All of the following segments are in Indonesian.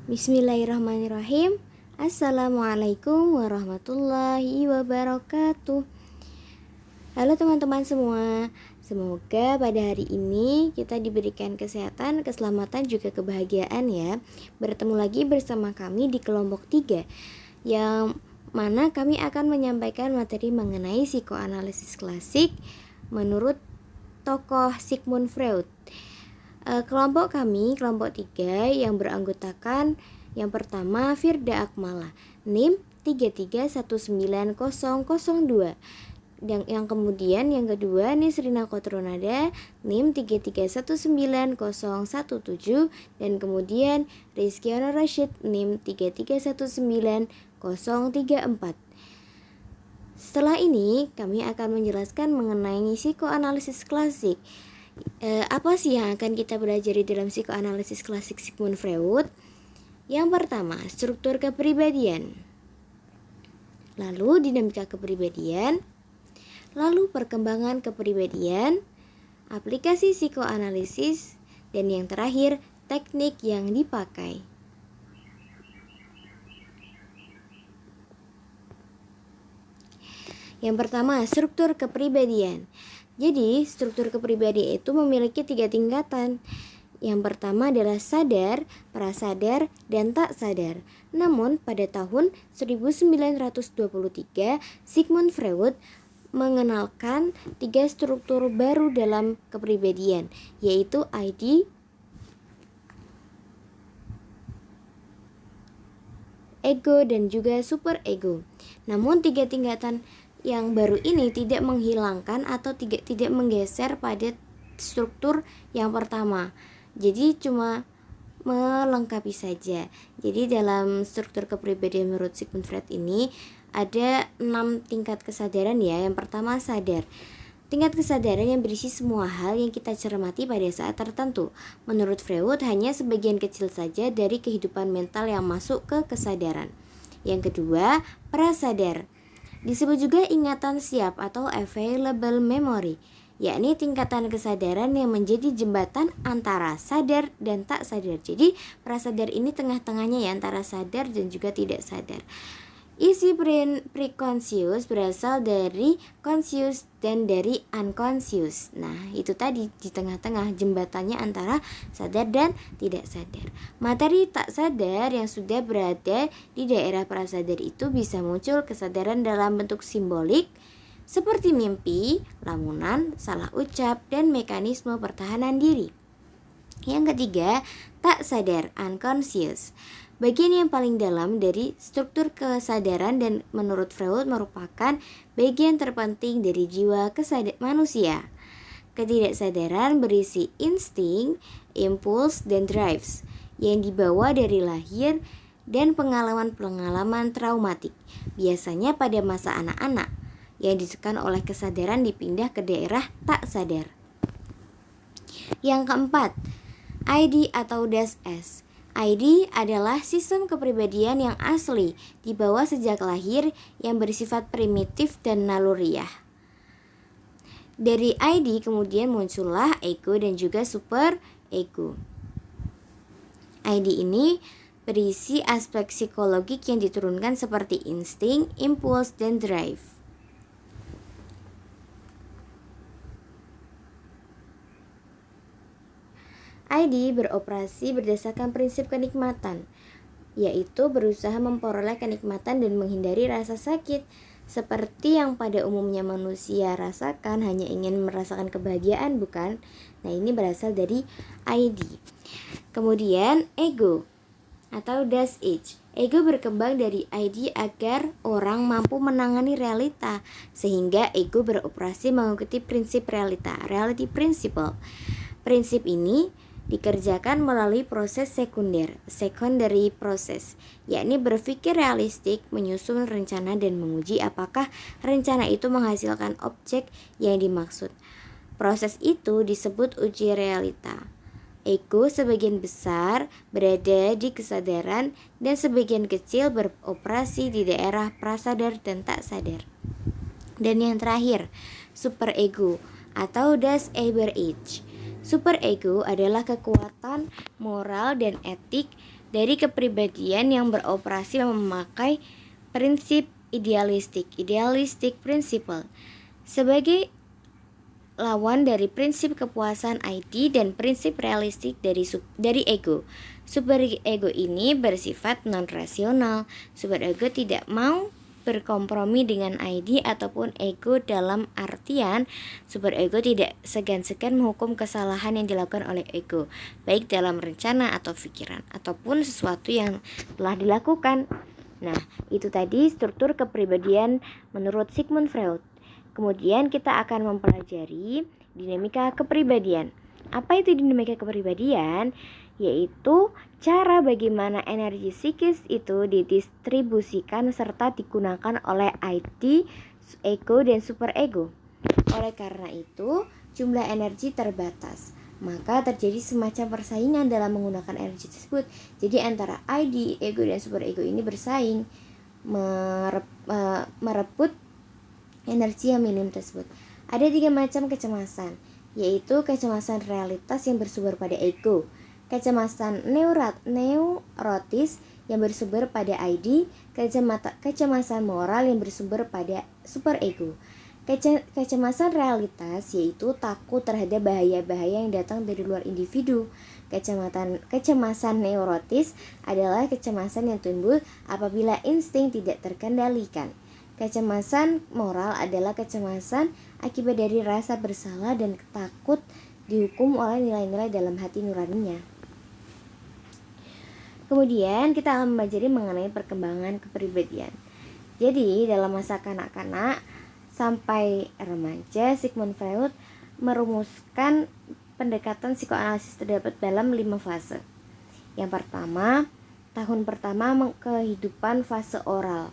Bismillahirrahmanirrahim. Assalamualaikum warahmatullahi wabarakatuh. Halo teman-teman semua. Semoga pada hari ini kita diberikan kesehatan, keselamatan, juga kebahagiaan ya. Bertemu lagi bersama kami di kelompok 3, yang mana kami akan menyampaikan materi mengenai psikoanalisis klasik menurut tokoh Sigmund Freud. Kelompok kami, kelompok 3, yang beranggotakan yang pertama Firda Akmala, NIM 33190002. Yang kemudian yang kedua Nisrina Kotronada, NIM 33190017, dan kemudian Rizkyana Rashid, NIM 33190034. Setelah ini kami akan menjelaskan mengenai psikoanalisis klasik. Apa sih yang akan kita pelajari dalam psikoanalisis klasik Sigmund Freud? Yang pertama, struktur kepribadian, lalu dinamika kepribadian, lalu perkembangan kepribadian, aplikasi psikoanalisis, dan yang terakhir, teknik yang dipakai. Yang pertama, struktur kepribadian. Jadi, struktur kepribadian itu memiliki 3 tingkatan. Yang pertama adalah sadar, prasadar, dan tak sadar. Namun, pada tahun 1923, Sigmund Freud mengenalkan 3 struktur baru dalam kepribadian, yaitu ID, ego, dan juga superego. Namun, 3 tingkatan yang baru ini tidak menghilangkan atau tidak menggeser pada struktur yang pertama. Jadi cuma melengkapi saja. Jadi dalam struktur kepribadian menurut Sigmund Freud ini ada 6 tingkat kesadaran ya. Yang pertama sadar. Tingkat kesadaran yang berisi semua hal yang kita cermati pada saat tertentu. Menurut Freud hanya sebagian kecil saja dari kehidupan mental yang masuk ke kesadaran. Yang kedua, prasadar. Disebut juga ingatan siap atau available memory, yakni tingkatan kesadaran yang menjadi jembatan antara sadar dan tak sadar. Jadi prasadar ini tengah-tengahnya ya, antara sadar dan juga tidak sadar. Isi preconscious berasal dari conscious dan dari unconscious. Nah, itu tadi di tengah-tengah jembatannya antara sadar dan tidak sadar. Materi tak sadar yang sudah berada di daerah prasadar itu bisa muncul kesadaran dalam bentuk simbolik seperti mimpi, lamunan, salah ucap, dan mekanisme pertahanan diri. Yang ketiga, tak sadar, unconscious. Bagian yang paling dalam dari struktur kesadaran dan menurut Freud merupakan bagian terpenting dari jiwa manusia. Ketidaksadaran berisi insting, impuls, dan drives yang dibawa dari lahir dan pengalaman-pengalaman traumatik, biasanya pada masa anak-anak, yang ditekan oleh kesadaran dipindah ke daerah tak sadar. Yang keempat, ID atau Das-Es. ID adalah sistem kepribadian yang asli dibawa sejak lahir yang bersifat primitif dan naluriah. Dari ID kemudian muncullah ego dan juga super ego. ID ini berisi aspek psikologik yang diturunkan seperti insting, impuls, dan drive. ID beroperasi berdasarkan prinsip kenikmatan, yaitu berusaha memperoleh kenikmatan dan menghindari rasa sakit, seperti yang pada umumnya manusia rasakan, hanya ingin merasakan kebahagiaan, bukan? Nah, ini berasal dari ID. Kemudian ego atau Das-Ich. Ego berkembang dari ID agar orang mampu menangani realita, sehingga ego beroperasi mengikuti prinsip realita, reality principle. Prinsip ini dikerjakan melalui proses sekunder, secondary process, yakni berpikir realistik, menyusun rencana, dan menguji apakah rencana itu menghasilkan objek yang dimaksud. Proses itu disebut uji realita. Ego sebagian besar berada di kesadaran dan sebagian kecil beroperasi di daerah prasadar dan tak sadar. Dan yang terakhir, superego atau Das Überich. Superego adalah kekuatan moral dan etik dari kepribadian yang beroperasi memakai prinsip idealistic principle sebagai lawan dari prinsip kepuasan ID dan prinsip realistik dari ego. Superego ini bersifat non-rasional. Superego tidak mau berkompromi dengan ID ataupun ego, dalam artian superego tidak segan-segan menghukum kesalahan yang dilakukan oleh ego, baik dalam rencana atau pikiran ataupun sesuatu yang telah dilakukan. Nah, itu tadi struktur kepribadian menurut Sigmund Freud. Kemudian kita akan mempelajari dinamika kepribadian. Apa itu dinamika kepribadian? Yaitu cara bagaimana energi psikis itu didistribusikan serta digunakan oleh ID, ego, dan superego. Oleh karena itu, jumlah energi terbatas, maka terjadi semacam persaingan dalam menggunakan energi tersebut. Jadi antara ID, ego, dan superego ini bersaing merebut energi yang minim tersebut. Ada 3 macam kecemasan, yaitu kecemasan realitas yang bersumber pada ego, kecemasan neurotis yang bersumber pada ID, kecemasan moral yang bersumber pada superego. Kecemasan realitas yaitu takut terhadap bahaya-bahaya yang datang dari luar individu. Kecemasan neurotis adalah kecemasan yang timbul apabila insting tidak terkendalikan. Kecemasan moral adalah kecemasan akibat dari rasa bersalah dan takut dihukum oleh nilai-nilai dalam hati nuraninya. Kemudian kita akan mempelajari mengenai perkembangan kepribadian. Jadi dalam masa kanak-kanak sampai remaja, Sigmund Freud merumuskan pendekatan psikoanalisis terdapat dalam 5 fase. Yang pertama, tahun pertama kehidupan fase oral.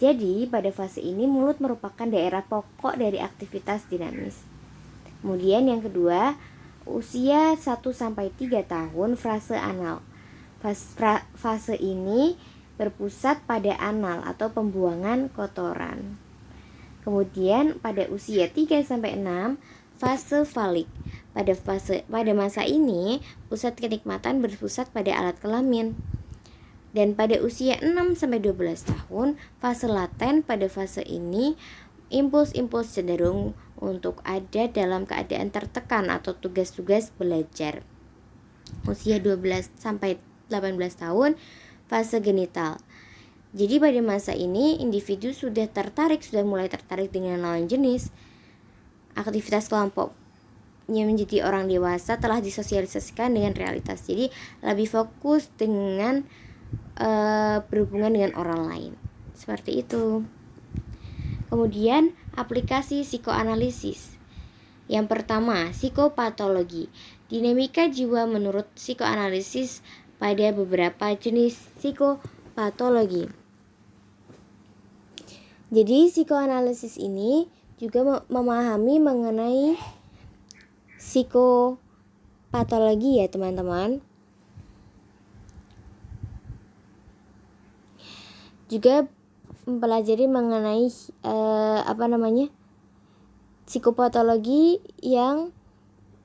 Jadi pada fase ini mulut merupakan daerah pokok dari aktivitas dinamis. Kemudian yang kedua, usia 1-3 tahun fase anal. Fase ini berpusat pada anal atau pembuangan kotoran. Kemudian pada usia 3-6 fase falik. Pada masa ini pusat kenikmatan berpusat pada alat kelamin. Dan pada usia 6-12 tahun fase laten. Pada fase ini impuls-impuls cenderung untuk ada dalam keadaan tertekan atau tugas-tugas belajar. Usia 12-18 tahun fase genital. Jadi pada masa ini individu sudah mulai tertarik dengan lawan jenis. Aktivitas kelompoknya menjadi orang dewasa telah disosialisasikan dengan realitas. Jadi lebih fokus dengan berhubungan dengan orang lain. Seperti itu. Kemudian aplikasi psikoanalisis. Yang pertama, psikopatologi. Dinamika jiwa menurut psikoanalisis pada beberapa jenis psikopatologi. Jadi psikoanalisis ini juga memahami mengenai psikopatologi ya teman-teman. Juga mempelajari mengenai psikopatologi yang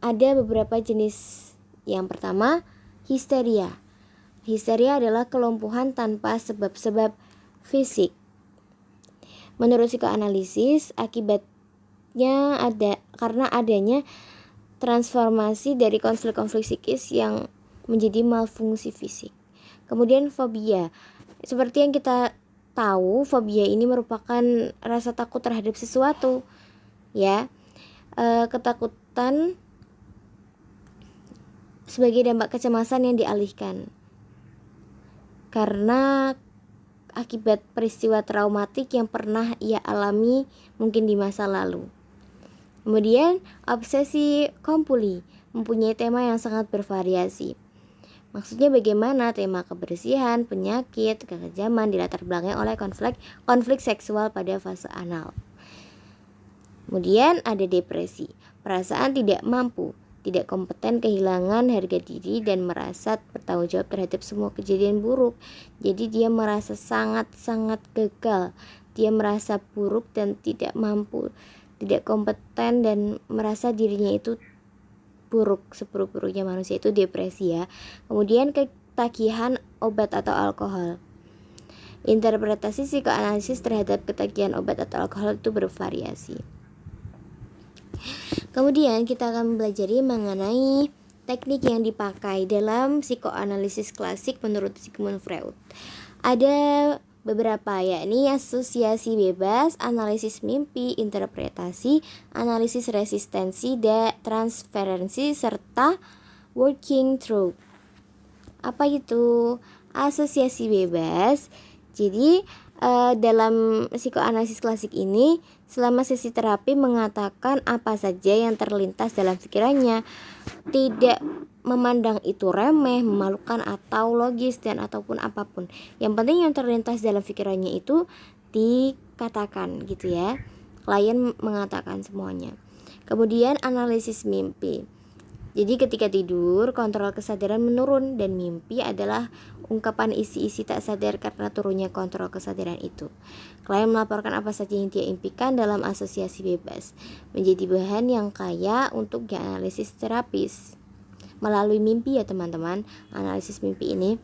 ada beberapa jenis. Yang pertama, histeria. Histeria adalah kelumpuhan tanpa sebab-sebab fisik. Menurut psikoanalisis, akibatnya karena adanya transformasi dari konflik-konflik psikis yang menjadi malfungsi fisik. Kemudian fobia. Seperti yang kita tahu, fobia ini merupakan rasa takut terhadap sesuatu, ya. Ketakutan sebagai dampak kecemasan yang dialihkan karena akibat peristiwa traumatik yang pernah ia alami mungkin di masa lalu. Kemudian obsesi kompuli mempunyai tema yang sangat bervariasi. Maksudnya bagaimana tema kebersihan, penyakit, kekejaman dilatar belakangi oleh konflik seksual pada fase anal. Kemudian ada depresi, perasaan tidak mampu, tidak kompeten, kehilangan harga diri dan merasa bertanggung jawab terhadap semua kejadian buruk. Jadi dia merasa sangat-sangat gagal. Dia merasa buruk dan tidak mampu, tidak kompeten dan merasa dirinya itu buruk, seburuk-buruknya manusia, itu depresi ya. Kemudian ketagihan obat atau alkohol. Interpretasi psikoanalisis terhadap ketagihan obat atau alkohol itu bervariasi. Kemudian kita akan mempelajari mengenai teknik yang dipakai dalam psikoanalisis klasik menurut Sigmund Freud. Ada beberapa, yakni asosiasi bebas, analisis mimpi, interpretasi, analisis resistensi, dan transferensi, serta working through. Apa itu asosiasi bebas? Jadi dalam psikoanalisis klasik ini, selama sesi terapi mengatakan apa saja yang terlintas dalam pikirannya, tidak memandang itu remeh, memalukan atau logis dan ataupun apapun. Yang penting yang terlintas dalam pikirannya itu dikatakan gitu ya. Klien mengatakan semuanya. Kemudian analisis mimpi. Jadi ketika tidur, kontrol kesadaran menurun dan mimpi adalah ungkapan isi-isi tak sadar karena turunnya kontrol kesadaran itu. Klien melaporkan apa saja yang dia impikan dalam asosiasi bebas, menjadi bahan yang kaya untuk dianalisis terapis melalui mimpi ya teman-teman, analisis mimpi ini.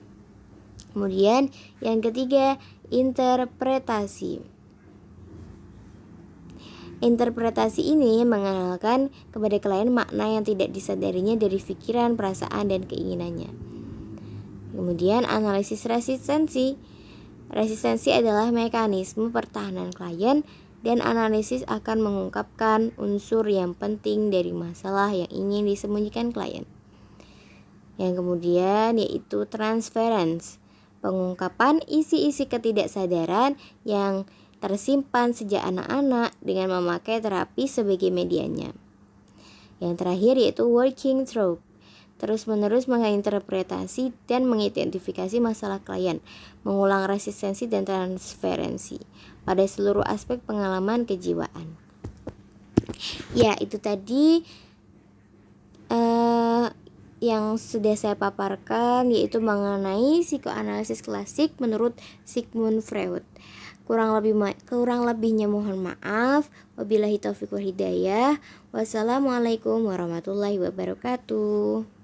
Kemudian yang ketiga, interpretasi. Interpretasi ini mengenalkan kepada klien makna yang tidak disadarinya dari pikiran, perasaan, dan keinginannya. Kemudian analisis resistensi. Resistensi adalah mekanisme pertahanan klien dan analisis akan mengungkapkan unsur yang penting dari masalah yang ingin disembunyikan klien. Yang kemudian yaitu transference, pengungkapan isi-isi ketidaksadaran yang tersimpan sejak anak-anak dengan memakai terapi sebagai medianya. Yang terakhir yaitu working through, terus-menerus menginterpretasi dan mengidentifikasi masalah klien, mengulang resistensi dan transferensi pada seluruh aspek pengalaman kejiwaan. Ya, itu tadi yang sudah saya paparkan, yaitu mengenai psikoanalisis klasik menurut Sigmund Freud. Kurang lebihnya mohon maaf. Wabillahi taufiq wal hidayah. Wassalamualaikum warahmatullahi wabarakatuh.